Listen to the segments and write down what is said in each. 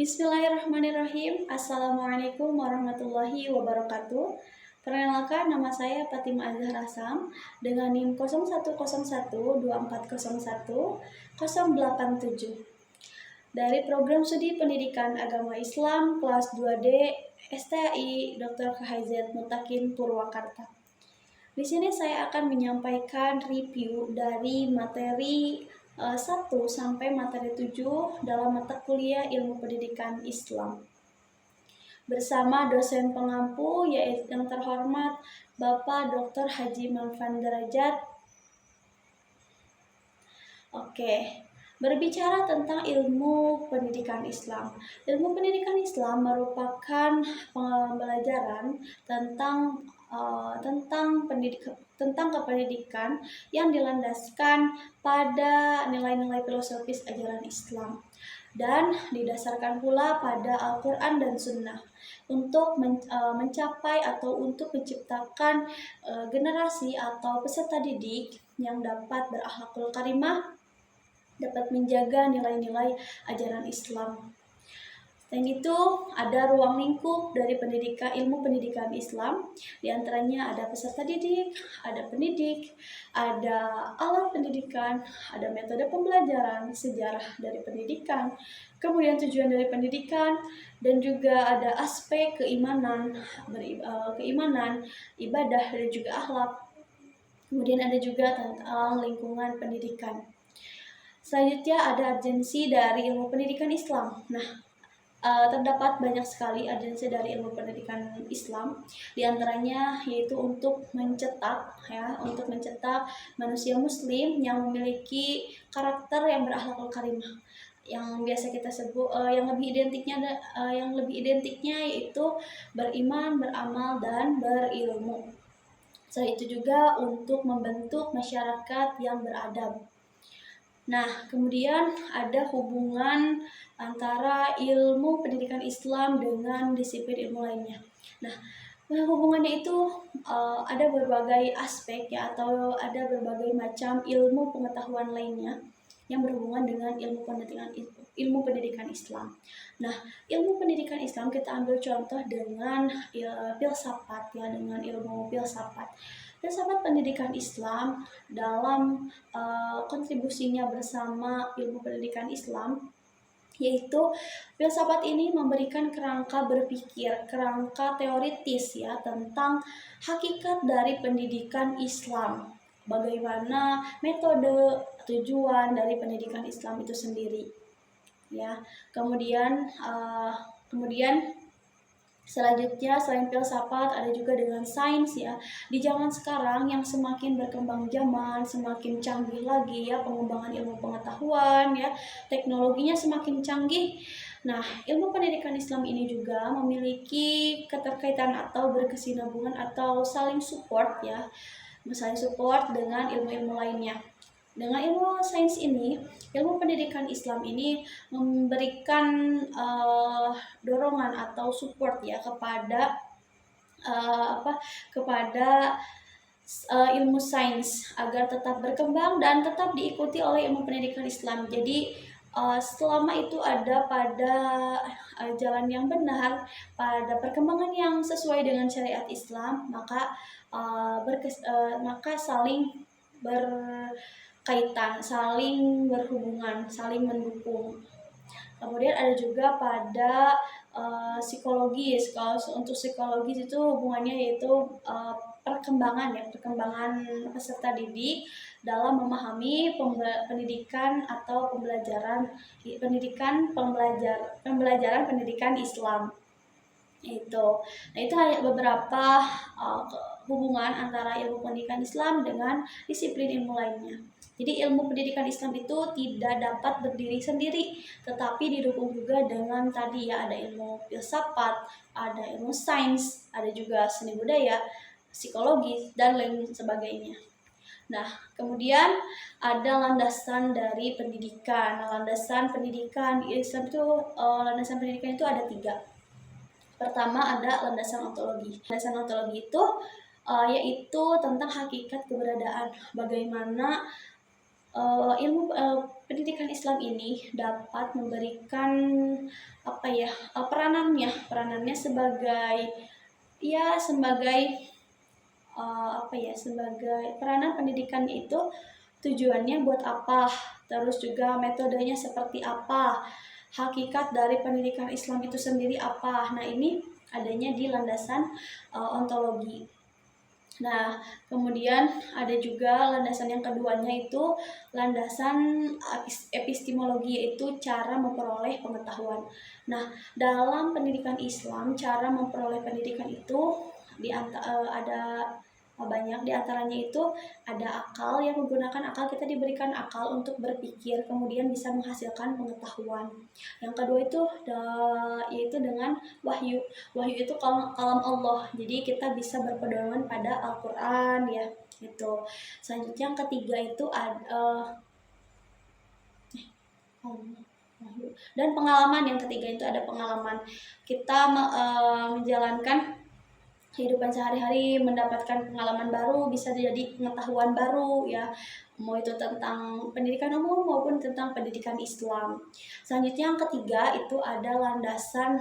Bismillahirrahmanirrahim. Assalamualaikum warahmatullahi wabarakatuh. Perkenalkan, nama saya Fatimah Azhar Asam dengan NIM 01012401 dari Program Studi Pendidikan Agama Islam kelas 2D STAI Dr. KHZ Mutakin Purwakarta. Di sini saya akan menyampaikan review dari materi 1 sampai materi 7 dalam mata kuliah Ilmu Pendidikan Islam. Bersama dosen pengampu yaitu yang terhormat Bapak Dr. Haji Manfan Derajat. Oke. Berbicara tentang ilmu pendidikan Islam. Ilmu pendidikan Islam merupakan pembelajaran tentang kependidikan yang dilandaskan pada nilai-nilai filosofis ajaran Islam dan didasarkan pula pada Al-Quran dan Sunnah untuk mencapai atau untuk menciptakan generasi atau peserta didik yang dapat berakhlakul karimah, dapat menjaga nilai-nilai ajaran Islam. Selain itu, ada ruang lingkup dari ilmu pendidikan Islam. Di antaranya ada peserta didik, ada pendidik, ada alat pendidikan, ada metode pembelajaran, sejarah dari pendidikan, kemudian tujuan dari pendidikan, dan juga ada aspek keimanan, ibadah, dan juga akhlak. Kemudian ada juga tentang lingkungan pendidikan. Selanjutnya ada urgensi dari ilmu pendidikan Islam. Nah, terdapat banyak sekali urgensi dari ilmu pendidikan Islam. Di antaranya yaitu untuk mencetak manusia Muslim yang memiliki karakter yang berakhlakul karimah. Yang biasa kita sebut yang lebih identiknya yaitu beriman, beramal, dan berilmu. Selain itu juga untuk membentuk masyarakat yang beradab. Nah, kemudian ada hubungan antara ilmu pendidikan Islam dengan disiplin ilmu lainnya. Nah, hubungannya itu ada berbagai aspek ya, atau ada berbagai macam ilmu pengetahuan lainnya yang berhubungan dengan ilmu pendidikan Islam. Nah, ilmu pendidikan Islam kita ambil contoh dengan filsafat ya, dengan ilmu filsafat. Filsafat pendidikan Islam dalam kontribusinya bersama ilmu pendidikan Islam, yaitu filsafat ini memberikan kerangka berpikir, kerangka teoritis ya tentang hakikat dari pendidikan Islam. Bagaimana metode, tujuan dari pendidikan Islam itu sendiri. Ya, kemudian selanjutnya selain filsafat ada juga dengan sains ya. Di zaman sekarang yang semakin berkembang zaman, semakin canggih lagi ya pengembangan ilmu pengetahuan ya, teknologinya semakin canggih. Nah, ilmu pendidikan Islam ini juga memiliki keterkaitan atau berkesinambungan atau saling support ya. Saling support dengan ilmu-ilmu lainnya. Dengan ilmu sains ini, ilmu pendidikan Islam ini memberikan dorongan atau support ya kepada ilmu sains agar tetap berkembang dan tetap diikuti oleh ilmu pendidikan Islam. Jadi selama itu ada pada jalan yang benar, pada perkembangan yang sesuai dengan syariat Islam, maka saling berkaitan, saling berhubungan, saling mendukung. Kemudian ada juga pada psikologis. Kalau untuk psikologis itu hubungannya yaitu perkembangan peserta didik dalam memahami pendidikan atau pembelajaran pendidikan Islam. Nah, itu hanya beberapa hubungan antara ilmu pendidikan Islam dengan disiplin ilmu lainnya. Jadi ilmu pendidikan Islam itu tidak dapat berdiri sendiri, tetapi didukung juga dengan tadi ya, ada ilmu filsafat, ada ilmu sains, ada juga seni budaya, psikologi, dan lain sebagainya. Nah, kemudian ada landasan dari pendidikan. Landasan pendidikan Islam itu ada 3. Pertama ada landasan ontologi. Landasan ontologi itu yaitu tentang hakikat keberadaan, bagaimana ilmu pendidikan Islam ini dapat memberikan peranannya sebagai sebagai peranan pendidikannya itu tujuannya buat apa, terus juga metodenya seperti apa, hakikat dari pendidikan Islam itu sendiri apa. Nah, ini adanya di landasan ontologi. Nah, kemudian ada juga landasan yang keduanya itu landasan epistemologi, yaitu cara memperoleh pengetahuan. Nah, dalam pendidikan Islam, cara memperoleh pendidikan itu ada banyak. Di antaranya itu ada akal, yang menggunakan akal, kita diberikan akal untuk berpikir, kemudian bisa menghasilkan pengetahuan. Yang kedua itu yaitu dengan wahyu. Wahyu itu kalam Allah, jadi kita bisa berpedoman pada Al-Quran ya, gitu. Selanjutnya yang ketiga itu ada dan pengalaman. Yang ketiga itu ada pengalaman, kita menjalankan kehidupan sehari-hari, mendapatkan pengalaman baru, bisa jadi pengetahuan baru ya, mau itu tentang pendidikan umum maupun tentang pendidikan Islam. Selanjutnya yang ketiga itu ada landasan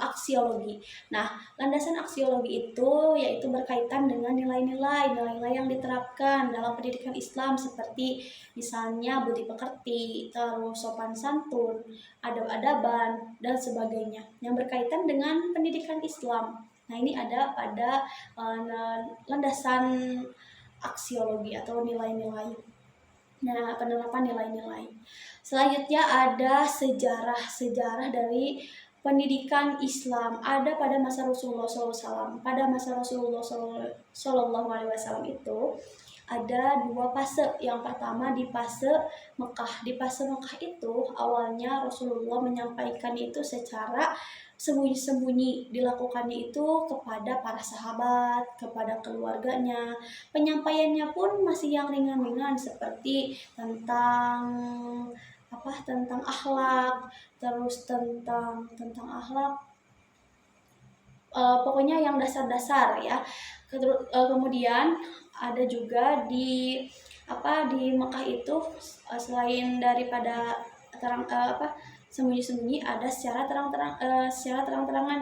aksiologi. Nah, landasan aksiologi itu yaitu berkaitan dengan nilai-nilai yang diterapkan dalam pendidikan Islam, seperti misalnya budi pekerti, terus sopan santun, adab-adaban, dan sebagainya yang berkaitan dengan pendidikan Islam. Nah, ini ada pada landasan aksiologi atau nilai-nilai. Nah, penerapan nilai-nilai. Selanjutnya ada sejarah dari pendidikan Islam. Ada pada masa Rasulullah SAW. Pada masa Rasulullah SAW itu ada dua fase. Yang pertama di fase Mekah. Di fase Mekah itu awalnya Rasulullah menyampaikan itu secara sembunyi-sembunyi, dilakukannya itu kepada para sahabat, kepada keluarganya. Penyampaiannya pun masih yang ringan-ringan, seperti tentang akhlak, terus tentang akhlak, pokoknya yang dasar-dasar ya. Kemudian ada juga di Mekah itu selain daripada sembunyi-sembunyi, ada secara terang-terangan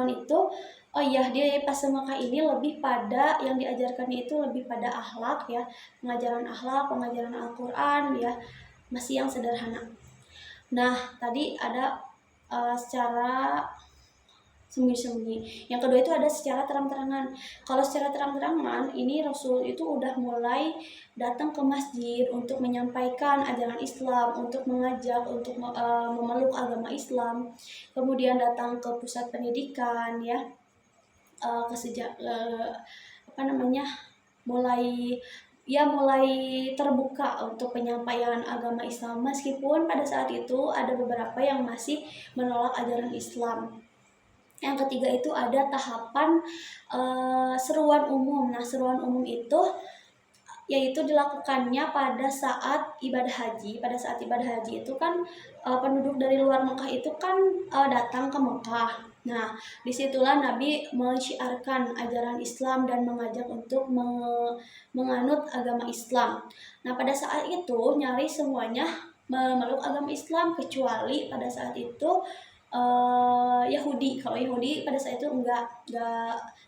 itu. Dia pas Mekah ini lebih pada yang diajarkannya itu lebih pada akhlak ya, pengajaran akhlak, pengajaran Al-Quran ya, masih yang sederhana. Nah, tadi ada secara sembunyi-sembunyi. Yang kedua itu ada secara terang-terangan. Kalau secara terang-terangan, ini Rasul itu udah mulai datang ke masjid untuk menyampaikan ajaran Islam, untuk mengajak, untuk memeluk agama Islam. Kemudian datang ke pusat pendidikan ya, mulai terbuka untuk penyampaian agama Islam, meskipun pada saat itu ada beberapa yang masih menolak ajaran Islam. Yang ketiga itu ada tahapan seruan umum. Nah, seruan umum itu yaitu dilakukannya pada saat ibadah haji. Pada saat ibadah haji itu kan penduduk dari luar Mekah itu kan datang ke Mekah. Nah, disitulah Nabi mensyiarkan ajaran Islam dan mengajak untuk menganut agama Islam. Nah, pada saat itu nyaris semuanya memeluk agama Islam, kecuali pada saat itu Yahudi. Kalau Yahudi pada saat itu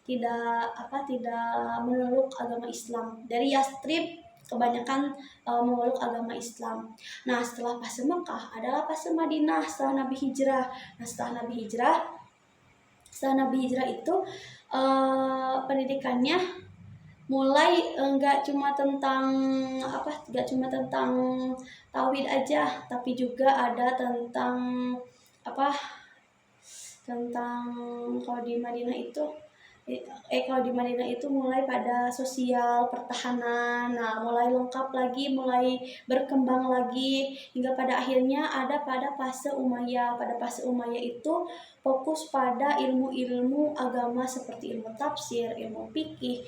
tidak memeluk agama Islam. Dari Yastrib kebanyakan memeluk agama Islam. Nah, setelah fase Mekah adalah fase Madinah, setelah Nabi hijrah. Nah, setelah Nabi hijrah itu pendidikannya mulai nggak cuma tentang tauhid aja, tapi juga ada tentang kalau di Madinah itu mulai pada sosial, pertahanan. Nah, mulai lengkap lagi, mulai berkembang lagi, hingga pada akhirnya ada pada fase Umayyah. Pada fase Umayyah itu fokus pada ilmu-ilmu agama seperti ilmu tafsir, ilmu fikih,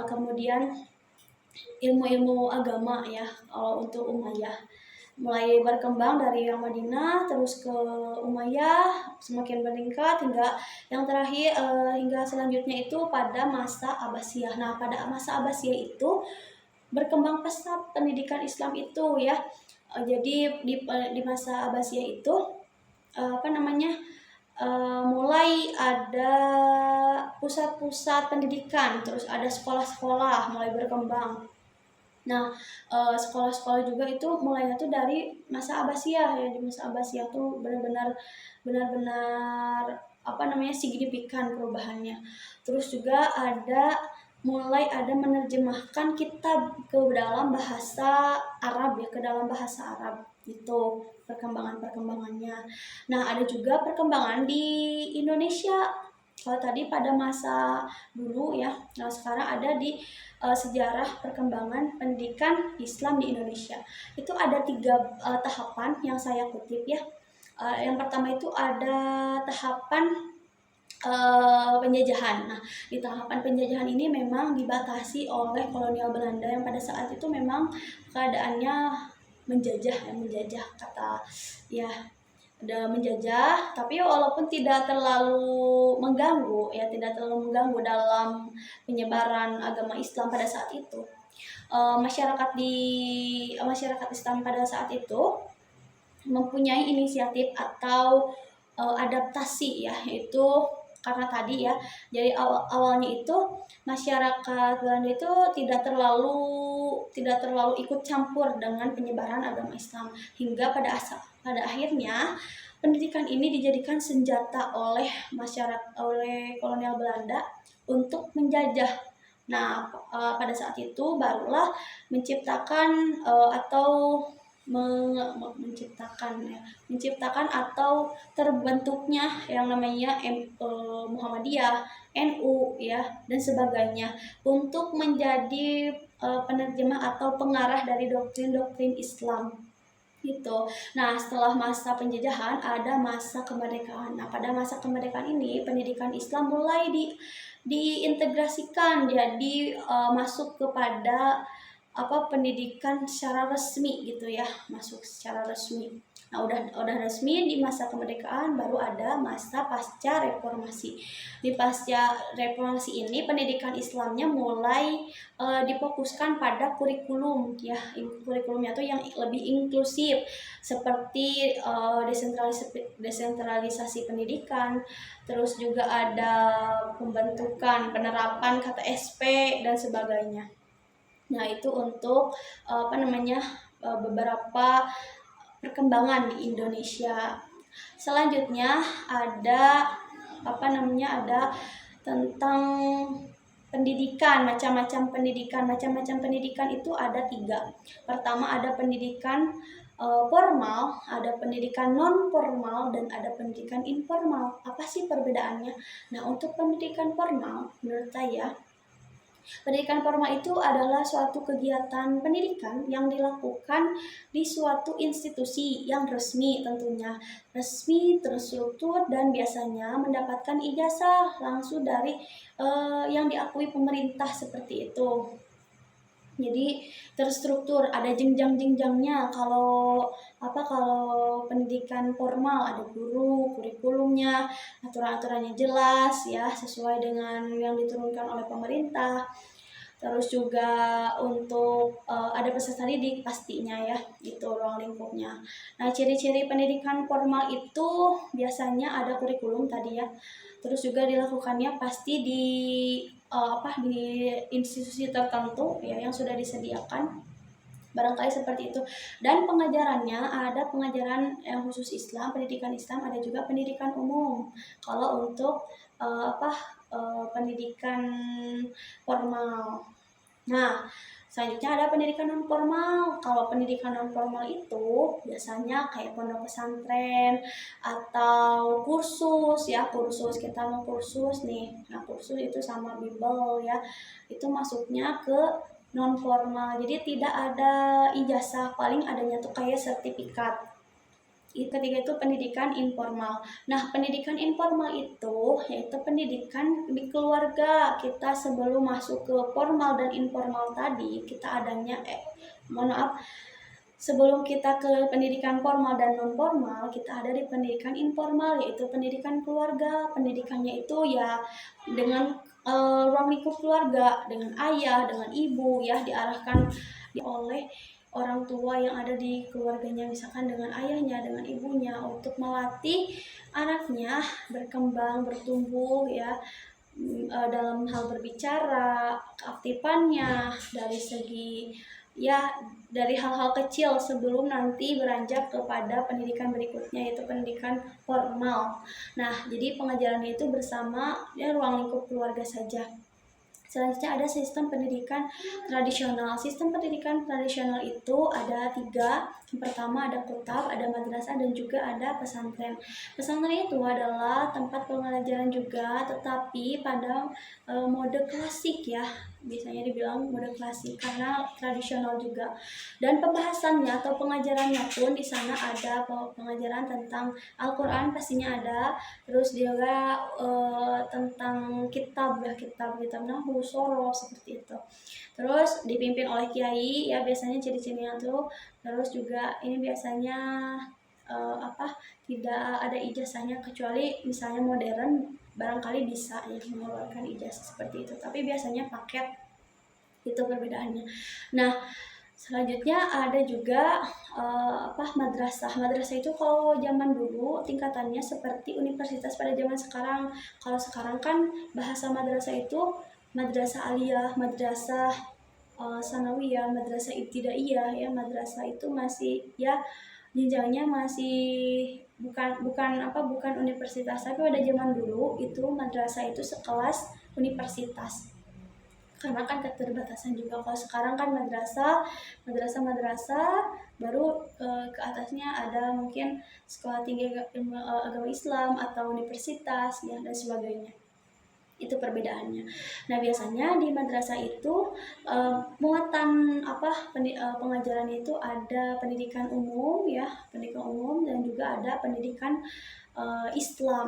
kemudian ilmu-ilmu agama ya. Untuk Umayyah mulai berkembang dari yang Madinah terus ke Umayyah, semakin meningkat hingga yang terakhir hingga selanjutnya itu pada masa Abbasiyah. Nah, pada masa Abbasiyah itu berkembang pesat pendidikan Islam itu ya. Jadi di masa Abbasiyah itu apa namanya mulai ada pusat-pusat pendidikan, terus ada sekolah-sekolah mulai berkembang. Nah, sekolah-sekolah juga itu mulainya tuh dari masa Abbasiyah ya. Di masa Abbasiyah tuh benar-benar apa namanya signifikan perubahannya. Terus juga mulai ada menerjemahkan kitab ke dalam bahasa Arab ya, ke dalam bahasa Arab itu perkembangannya. Nah, ada juga perkembangan di Indonesia. Kalau tadi pada masa dulu ya, nah sekarang ada di sejarah perkembangan pendidikan Islam di Indonesia. Itu ada 3 tahapan yang saya kutip ya. Yang pertama itu ada tahapan penjajahan. Nah, di tahapan penjajahan ini memang dibatasi oleh kolonial Belanda yang pada saat itu memang keadaannya menjajah kata ya, ada menjajah, tapi walaupun tidak terlalu mengganggu ya, tidak terlalu mengganggu dalam penyebaran agama Islam pada saat itu. Masyarakat Islam pada saat itu mempunyai inisiatif atau adaptasi ya, yaitu karena tadi ya, jadi awalnya itu masyarakat Belanda itu tidak terlalu ikut campur dengan penyebaran agama Islam, hingga pada akhirnya pendidikan ini dijadikan senjata oleh kolonial Belanda untuk menjajah. Nah, pada saat itu barulah menciptakan atau menciptakan atau terbentuknya yang namanya Muhammadiyah, NU ya, dan sebagainya untuk menjadi penerjemah atau pengarah dari doktrin-doktrin Islam gitu. Nah, setelah masa penjajahan ada masa kemerdekaan. Nah, pada masa kemerdekaan ini pendidikan Islam mulai diintegrasikan, jadi masuk kepada pendidikan secara resmi gitu ya, masuk secara resmi. Nah, udah resmi di masa kemerdekaan, baru ada masa pasca reformasi. Di pasca reformasi ini pendidikan Islamnya mulai difokuskan pada kurikulum ya, kurikulumnya tuh yang lebih inklusif, seperti desentralisasi pendidikan, terus juga ada pembentukan penerapan KTSP dan sebagainya. Nah, itu untuk beberapa perkembangan di Indonesia. Selanjutnya ada tentang pendidikan, macam-macam pendidikan itu ada 3. Pertama ada pendidikan formal, ada pendidikan non formal, dan ada pendidikan informal. Apa sih perbedaannya? Nah, untuk pendidikan formal menurut saya, pendidikan formal itu adalah suatu kegiatan pendidikan yang dilakukan di suatu institusi yang resmi, tentunya resmi, terstruktur, dan biasanya mendapatkan ijazah langsung dari yang diakui pemerintah, seperti itu. Jadi terstruktur, ada jenjang-jenjangnya. Kalau pendidikan formal ada guru, kurikulumnya, aturan-aturannya jelas ya, sesuai dengan yang diturunkan oleh pemerintah. Terus juga untuk ada peserta didik pastinya ya, itu ruang lingkupnya. Nah, ciri-ciri pendidikan formal itu biasanya ada kurikulum tadi ya. Terus juga dilakukannya pasti di institusi tertentu ya, yang sudah disediakan, barangkali seperti itu. Dan pengajarannya ada pengajaran yang khusus Islam, pendidikan Islam, ada juga pendidikan umum. Kalau untuk pendidikan formal. Nah, selanjutnya ada pendidikan non formal. Kalau pendidikan non formal itu biasanya kayak pondok pesantren atau kursus ya, kita mau kursus nih. Nah, kursus itu sama bimbel ya. Itu masuknya ke non formal. Jadi tidak ada ijazah, paling adanya tuh kayak sertifikat. Ketiga itu pendidikan informal. Nah, pendidikan informal itu yaitu pendidikan di keluarga kita. Sebelum masuk ke formal dan informal tadi, kita adanya sebelum kita ke pendidikan formal dan non formal, kita ada di pendidikan informal, yaitu pendidikan keluarga. Pendidikannya itu ya dengan ruang lingkup keluarga dengan ayah, dengan ibu ya, diarahkan oleh orang tua yang ada di keluarganya, misalkan dengan ayahnya, dengan ibunya, untuk melatih anaknya berkembang, bertumbuh ya, dalam hal berbicara, keaktifannya dari segi ya, dari hal-hal kecil sebelum nanti beranjak kepada pendidikan berikutnya, yaitu pendidikan formal. Nah, jadi pengajarannya itu bersama ya, ruang lingkup keluarga saja. Selanjutnya ada sistem pendidikan tradisional. Sistem pendidikan tradisional itu ada 3. Yang pertama ada kutab, ada madrasah, dan juga ada pesantren. Pesantren itu adalah tempat pembelajaran juga, tetapi pada mode klasik ya. Biasanya dibilang mode klasik karena tradisional juga. Dan pembahasannya atau pengajarannya pun di sana ada pengajaran tentang Al-Quran pastinya ada, terus juga tentang kitab ya, kitab Nahwu, Shoroh seperti itu. Terus dipimpin oleh kiai ya, biasanya ciri-cirinya tuh. Terus juga ini biasanya tidak ada ijazahnya, kecuali misalnya modern barangkali bisa ya mengeluarkan ijazah seperti itu, tapi biasanya paket, itu perbedaannya. Nah, selanjutnya ada juga madrasah. Madrasah itu kalau zaman dulu tingkatannya seperti universitas pada zaman sekarang. Kalau sekarang kan bahasa madrasah itu madrasah aliyah, madrasah sanawiyah, madrasah ibtidaiyah ya. Madrasah itu masih ya jenjangnya masih bukan universitas, tapi pada zaman dulu itu madrasah itu sekelas universitas, karena kan keterbatasan juga. Kalau sekarang kan madrasah baru ke atasnya ada mungkin sekolah tinggi agama Islam atau universitas ya, dan sebagainya. Itu perbedaannya. Nah, biasanya di madrasah itu muatan pengajaran itu ada pendidikan umum ya, pendidikan umum, dan juga ada pendidikan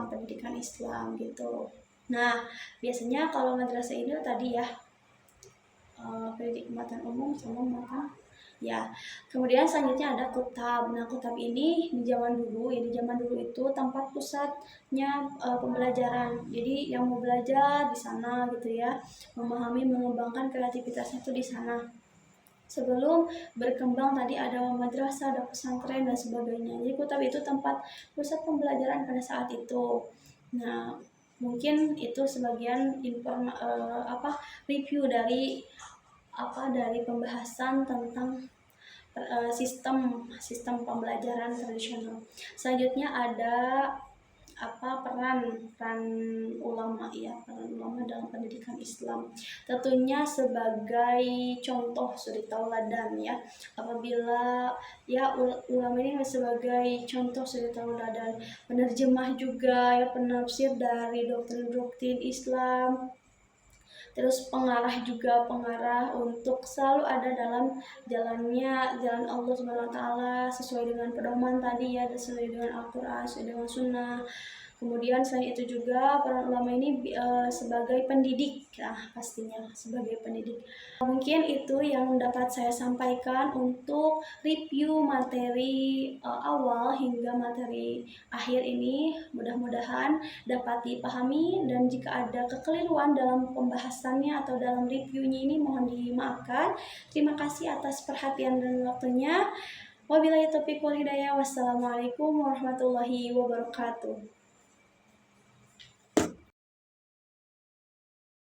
pendidikan Islam gitu. Nah, biasanya kalau madrasah ini tadi ya, pendidikan umum sama muatan ya. Kemudian selanjutnya ada kutab. Nah, kutab ini di zaman dulu itu tempat pusatnya pembelajaran. Jadi yang mau belajar di sana gitu ya, memahami, mengembangkan kreativitasnya itu di sana. Sebelum berkembang tadi ada madrasah, ada pesantren dan sebagainya. Jadi kutab itu tempat pusat pembelajaran pada saat itu. Nah, mungkin itu sebagian review dari pembahasan tentang sistem pembelajaran tradisional. Selanjutnya ada peran ulama ya, peran ulama dalam pendidikan Islam. Tentunya sebagai contoh suri tauladan ya. Apabila ya ulama ini sebagai contoh suri tauladan, penerjemah juga ya, penafsir dari doktrin-doktrin Islam. Terus pengarah untuk selalu ada dalam jalan Allah Subhanahu wa taala, sesuai dengan pedoman tadi ya, sesuai dengan Al-Qur'an, sesuai dengan sunnah. Kemudian selain itu juga peran ulama ini sebagai pendidik, pastinya sebagai pendidik. Mungkin itu yang dapat saya sampaikan untuk review materi awal hingga materi akhir ini. Mudah-mudahan dapat dipahami, dan jika ada kekeliruan dalam pembahasannya atau dalam reviewnya ini mohon dimaafkan. Terima kasih atas perhatian dan waktunya. Wabillahi taufiq wal hidayah. Wassalamualaikum warahmatullahi wabarakatuh.